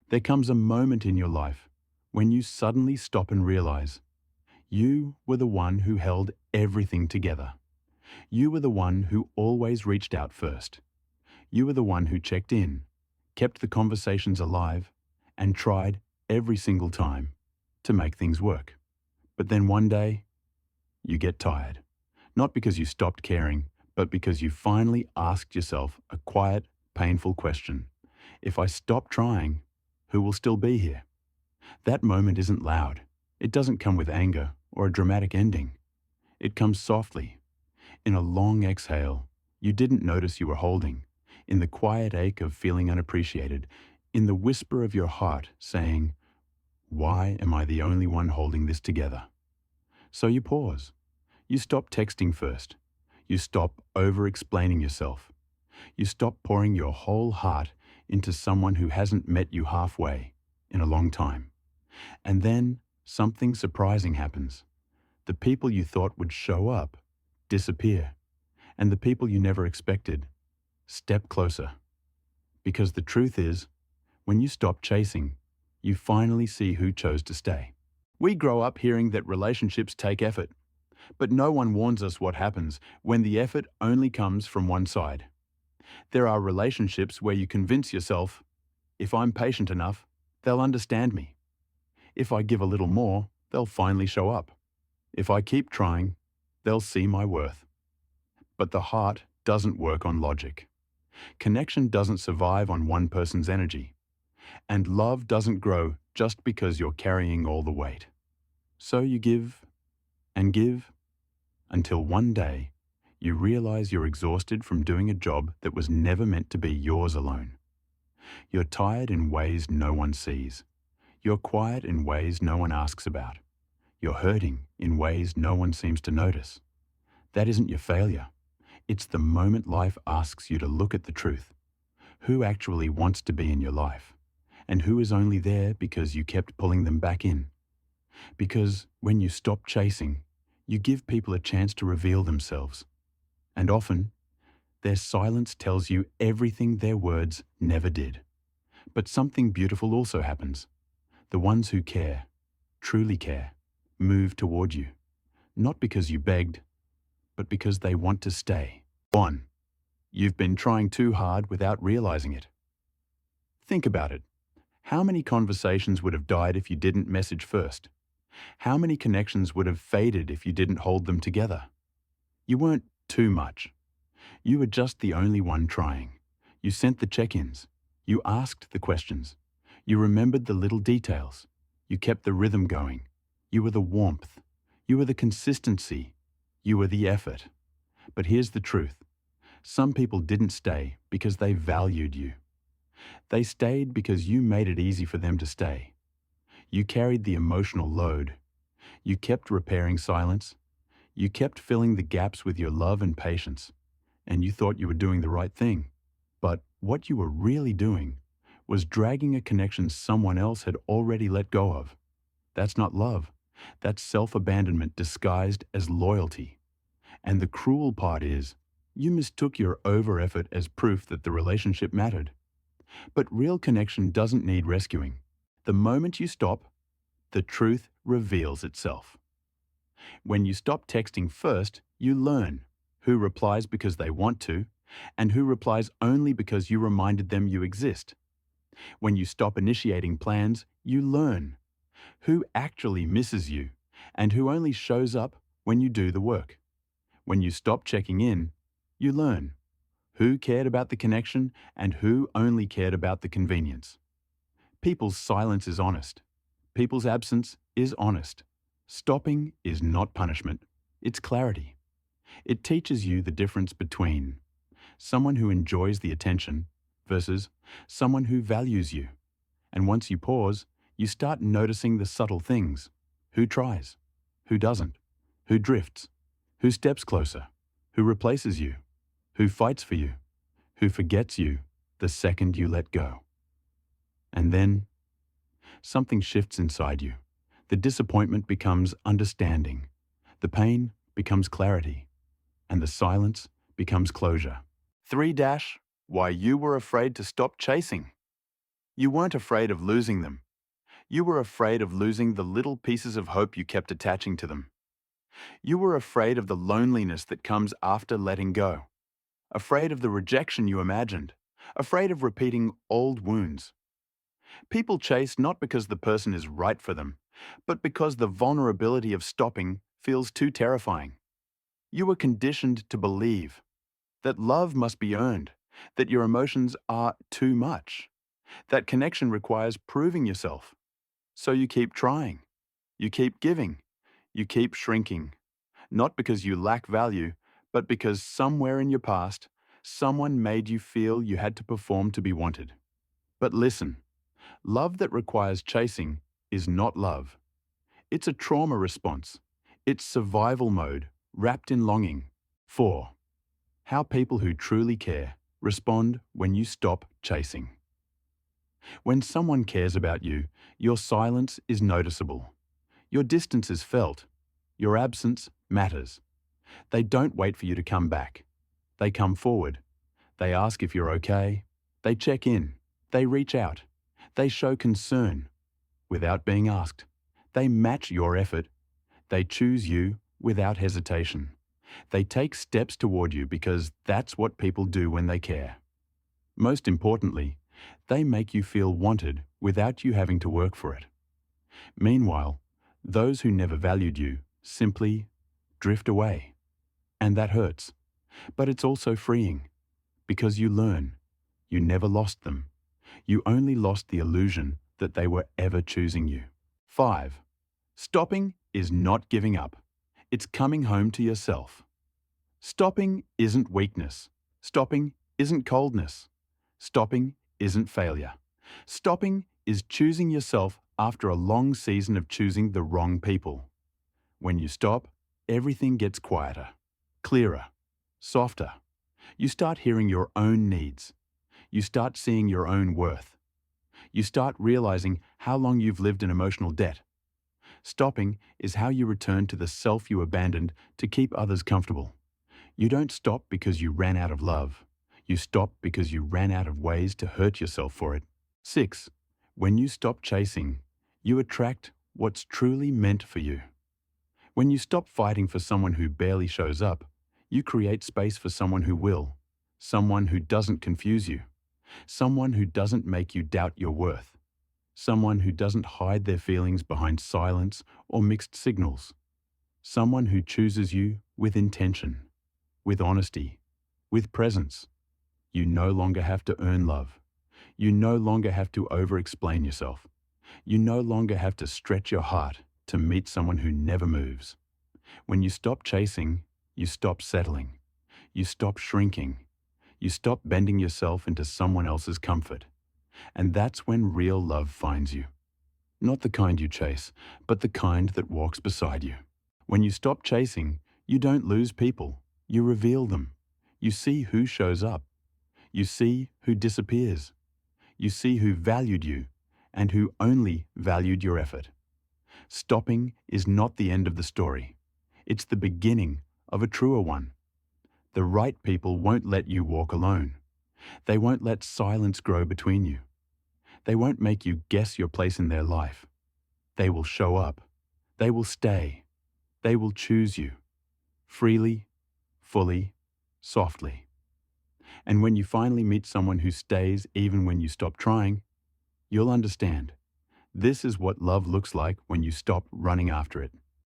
There comes a moment in your life when you suddenly stop and realize you were the one who held everything together. You were the one who always reached out first. You were the one who checked in, kept the conversations alive, and tried every single time to make things work. But then one day, you get tired. Not because you stopped caring, but because you finally asked yourself a quiet, painful question. If I stop trying, who will still be here? That moment isn't loud. It doesn't come with anger or a dramatic ending. It comes softly, in a long exhale you didn't notice you were holding, in the quiet ache of feeling unappreciated, in the whisper of your heart saying, "Why am I the only one holding this together?" So you pause. You stop texting first. You stop over-explaining yourself. You stop pouring your whole heart into someone who hasn't met you halfway in a long time. And then something surprising happens. The people you thought would show up disappear, and the people you never expected step closer. Because the truth is, when you stop chasing, you finally see who chose to stay. We grow up hearing that relationships take effort, but no one warns us what happens when the effort only comes from one side. There are relationships where you convince yourself, if I'm patient enough, they'll understand me. If I give a little more, they'll finally show up. If I keep trying, they'll see my worth. But the heart doesn't work on logic. Connection doesn't survive on one person's energy. And love doesn't grow just because you're carrying all the weight. So you give and give until one day you realize you're exhausted from doing a job that was never meant to be yours alone. You're tired in ways no one sees. You're quiet in ways no one asks about. You're hurting in ways no one seems to notice. That isn't your failure. It's the moment life asks you to look at the truth. Who actually wants to be in your life? And who is only there because you kept pulling them back in? Because when you stop chasing, you give people a chance to reveal themselves. And often, their silence tells you everything their words never did. But something beautiful also happens. The ones who care, truly care, move toward you. Not because you begged, but because they want to stay. 1. You've been trying too hard without realizing it. Think about it. How many conversations would have died if you didn't message first? How many connections would have faded if you didn't hold them together? You weren't too much. You were just the only one trying. You sent the check-ins. You asked the questions. You remembered the little details. You kept the rhythm going. You were the warmth. You were the consistency. You were the effort. But here's the truth. Some people didn't stay because they valued you. They stayed because you made it easy for them to stay. You carried the emotional load. You kept repairing silence. You kept filling the gaps with your love and patience. And you thought you were doing the right thing. But what you were really doing was dragging a connection someone else had already let go of. That's not love. That's self-abandonment disguised as loyalty. And the cruel part is, you mistook your over-effort as proof that the relationship mattered. But real connection doesn't need rescuing. The moment you stop, the truth reveals itself. When you stop texting first, you learn who replies because they want to, and who replies only because you reminded them you exist. When you stop initiating plans, you learn who actually misses you, and who only shows up when you do the work. When you stop checking in, you learn who cared about the connection and who only cared about the convenience. People's silence is honest. People's absence is honest. Stopping is not punishment. It's clarity. It teaches you the difference between someone who enjoys the attention versus someone who values you. And once you pause, you start noticing the subtle things. Who tries? Who doesn't? Who drifts? Who steps closer? Who replaces you? Who fights for you? Who forgets you the second you let go? And then, something shifts inside you. The disappointment becomes understanding. The pain becomes clarity. And the silence becomes closure. 3 Why you were afraid to stop chasing. You weren't afraid of losing them. You were afraid of losing the little pieces of hope you kept attaching to them. You were afraid of the loneliness that comes after letting go. Afraid of the rejection you imagined. Afraid of repeating old wounds. People chase not because the person is right for them, but because the vulnerability of stopping feels too terrifying. You were conditioned to believe that love must be earned, that your emotions are too much, that connection requires proving yourself. So you keep trying, you keep giving, you keep shrinking, not because you lack value, but because somewhere in your past, someone made you feel you had to perform to be wanted. But listen, love that requires chasing is not love. It's a trauma response. It's survival mode, wrapped in longing. 4. How people who truly care respond when you stop chasing. When someone cares about you, your silence is noticeable. Your distance is felt. Your absence matters. They don't wait for you to come back. They come forward. They ask if you're okay. They check in. They reach out. They show concern without being asked. They match your effort. They choose you without hesitation. They take steps toward you because that's what people do when they care. Most importantly, they make you feel wanted without you having to work for it. Meanwhile, those who never valued you simply drift away. And that hurts. But it's also freeing, because you learn. You never lost them. You only lost the illusion that they were ever choosing you. 5. Stopping is not giving up. It's coming home to yourself. Stopping isn't weakness. Stopping isn't coldness. Stopping isn't failure. Stopping is choosing yourself after a long season of choosing the wrong people. When you stop, everything gets quieter, clearer, softer. You start hearing your own needs. You start seeing your own worth. You start realizing how long you've lived in emotional debt. Stopping is how you return to the self you abandoned to keep others comfortable. You don't stop because you ran out of love. You stop because you ran out of ways to hurt yourself for it. 6. When you stop chasing, you attract what's truly meant for you. When you stop fighting for someone who barely shows up, you create space for someone who will, someone who doesn't confuse you, someone who doesn't make you doubt your worth, someone who doesn't hide their feelings behind silence or mixed signals, someone who chooses you with intention, with honesty, with presence. You no longer have to earn love. You no longer have to over-explain yourself. You no longer have to stretch your heart to meet someone who never moves. When you stop chasing, you stop settling. You stop shrinking. You stop bending yourself into someone else's comfort. And that's when real love finds you. Not the kind you chase, but the kind that walks beside you. When you stop chasing, you don't lose people. You reveal them. You see who shows up. You see who disappears. You see who valued you and who only valued your effort. Stopping is not the end of the story. It's the beginning of a truer one. The right people won't let you walk alone. They won't let silence grow between you. They won't make you guess your place in their life. They will show up. They will stay. They will choose you. Freely, fully, softly. And when you finally meet someone who stays even when you stop trying, you'll understand. This is what love looks like when you stop running after it.